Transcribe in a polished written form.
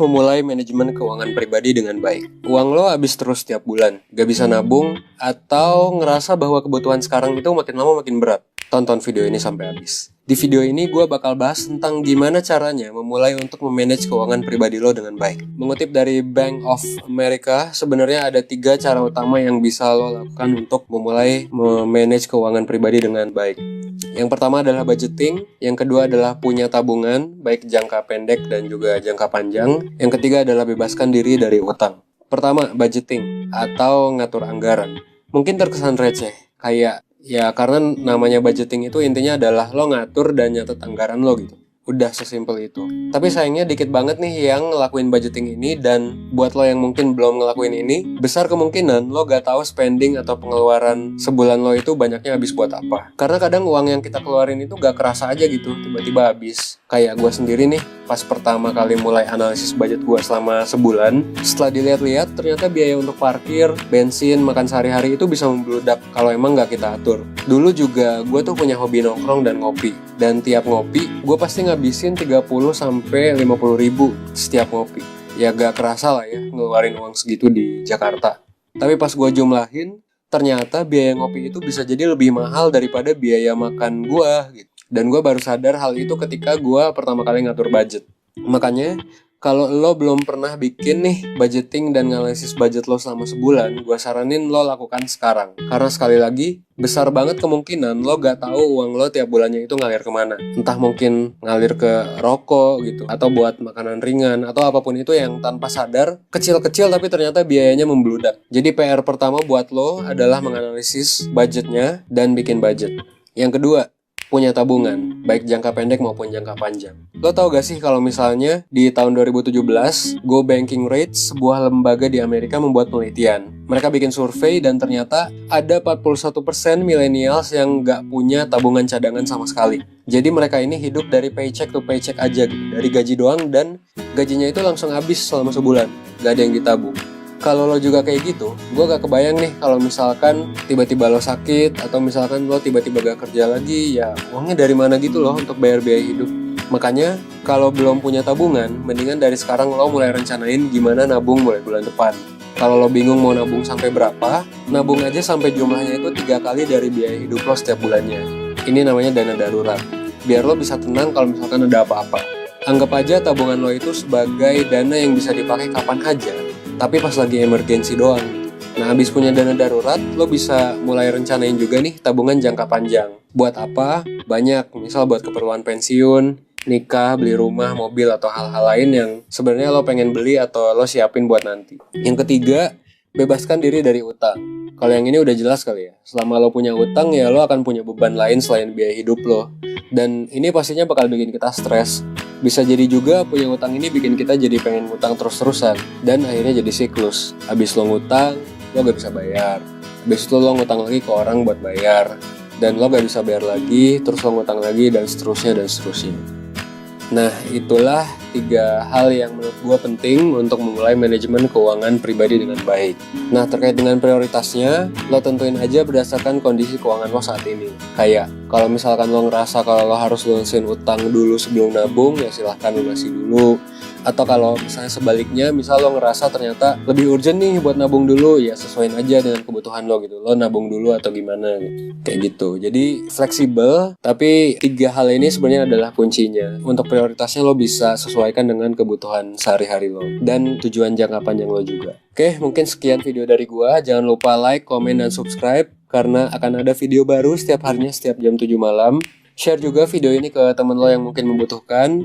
Memulai manajemen keuangan pribadi dengan baik. Uang lo habis terus setiap bulan, gak bisa nabung, atau ngerasa bahwa kebutuhan sekarang itu makin lama makin berat. Tonton video ini sampai habis. Di video ini gue bakal bahas tentang gimana caranya memulai untuk memanage keuangan pribadi lo dengan baik. Mengutip dari Bank of America, sebenarnya ada 3 cara utama yang bisa lo lakukan untuk memulai memanage keuangan pribadi dengan baik. Yang pertama adalah budgeting, yang kedua adalah punya tabungan, baik jangka pendek dan juga jangka panjang. Yang ketiga adalah bebaskan diri dari utang. Pertama, budgeting atau ngatur anggaran. Mungkin terkesan receh, kayak ya karena namanya budgeting itu intinya adalah lo ngatur dan nyatet anggaran lo gitu. Udah sesimpel itu. Tapi sayangnya dikit banget nih yang ngelakuin budgeting ini, dan buat lo yang mungkin belum ngelakuin ini, besar kemungkinan lo gak tahu spending atau pengeluaran sebulan lo itu banyaknya habis buat apa. Karena kadang uang yang kita keluarin itu gak kerasa aja gitu, tiba-tiba habis. Kayak gue sendiri nih, pas pertama kali mulai analisis budget gue selama sebulan, setelah dilihat-lihat ternyata biaya untuk parkir, bensin, makan sehari-hari itu bisa membludak kalau emang gak kita atur. Dulu juga gue tuh punya hobi nongkrong dan ngopi, dan tiap ngopi gue pasti ngabisin 30-50 ribu setiap ngopi. Ya gak kerasa lah ya ngeluarin uang segitu di Jakarta. Tapi pas gue jumlahin, ternyata biaya ngopi itu bisa jadi lebih mahal daripada biaya makan gue gitu. Dan gue baru sadar hal itu ketika gue pertama kali ngatur budget. Makanya kalau lo belum pernah bikin nih budgeting dan nganalisis budget lo selama sebulan, gue saranin lo lakukan sekarang. Karena sekali lagi, besar banget kemungkinan lo gak tahu uang lo tiap bulannya itu ngalir kemana. Entah mungkin ngalir ke rokok gitu, atau buat makanan ringan, atau apapun itu yang tanpa sadar, kecil-kecil tapi ternyata biayanya membludak. Jadi PR pertama buat lo adalah menganalisis budgetnya dan bikin budget. Yang kedua, punya tabungan, baik jangka pendek maupun jangka panjang. Lo tau gak sih kalau misalnya di tahun 2017, Go Banking Rates, sebuah lembaga di Amerika membuat penelitian. Mereka bikin survei dan ternyata ada 41% millennials yang gak punya tabungan cadangan sama sekali. Jadi mereka ini hidup dari paycheck to paycheck aja gitu, dari gaji doang, dan gajinya itu langsung habis selama sebulan, gak ada yang ditabung. Kalau lo juga kayak gitu, gue gak kebayang nih kalau misalkan tiba-tiba lo sakit, atau misalkan lo tiba-tiba gak kerja lagi, ya uangnya dari mana gitu loh untuk bayar biaya hidup. Makanya kalau belum punya tabungan, mendingan dari sekarang lo mulai rencanain gimana nabung mulai bulan depan. Kalau lo bingung mau nabung sampai berapa, nabung aja sampai jumlahnya itu 3 kali dari biaya hidup lo setiap bulannya. Ini namanya dana darurat, biar lo bisa tenang kalau misalkan ada apa-apa. Anggap aja tabungan lo itu sebagai dana yang bisa dipakai kapan aja, tapi pas lagi emergency doang. Nah, habis punya dana darurat, lo bisa mulai rencanain juga nih tabungan jangka panjang. Buat apa? Banyak, misal buat keperluan pensiun, nikah, beli rumah, mobil, atau hal-hal lain yang sebenarnya lo pengen beli atau lo siapin buat nanti. Yang ketiga, bebaskan diri dari utang. Kalau yang ini udah jelas kali ya. Selama lo punya utang, ya lo akan punya beban lain selain biaya hidup lo. Dan ini pastinya bakal bikin kita stres. Bisa jadi juga punya utang ini bikin kita jadi pengen ngutang terus-terusan, dan akhirnya jadi siklus. Habis lo ngutang, lo gak bisa bayar. Habis itu lo ngutang lagi ke orang buat bayar, dan lo gak bisa bayar lagi, terus lo ngutang lagi, dan seterusnya dan seterusnya. Nah, itulah 3 hal yang menurut gue penting untuk memulai manajemen keuangan pribadi dengan baik. Nah, terkait dengan prioritasnya, lo tentuin aja berdasarkan kondisi keuangan lo saat ini. Kayak, kalau misalkan lo ngerasa kalau lo harus lunasin utang dulu sebelum nabung, ya silahkan lunasi dulu. Atau kalau misalnya sebaliknya, misal lo ngerasa ternyata lebih urgent nih buat nabung dulu, ya sesuaiin aja dengan kebutuhan lo gitu. Lo nabung dulu atau gimana gitu. Kayak gitu. Jadi fleksibel, tapi 3 hal ini sebenarnya adalah kuncinya. Untuk prioritasnya lo bisa sesuaikan dengan kebutuhan sehari-hari lo dan tujuan jangka panjang lo juga. Oke, mungkin sekian video dari gua. Jangan lupa like, komen, dan subscribe, karena akan ada video baru setiap harinya setiap jam 7 malam. Share juga video ini ke temen lo yang mungkin membutuhkan.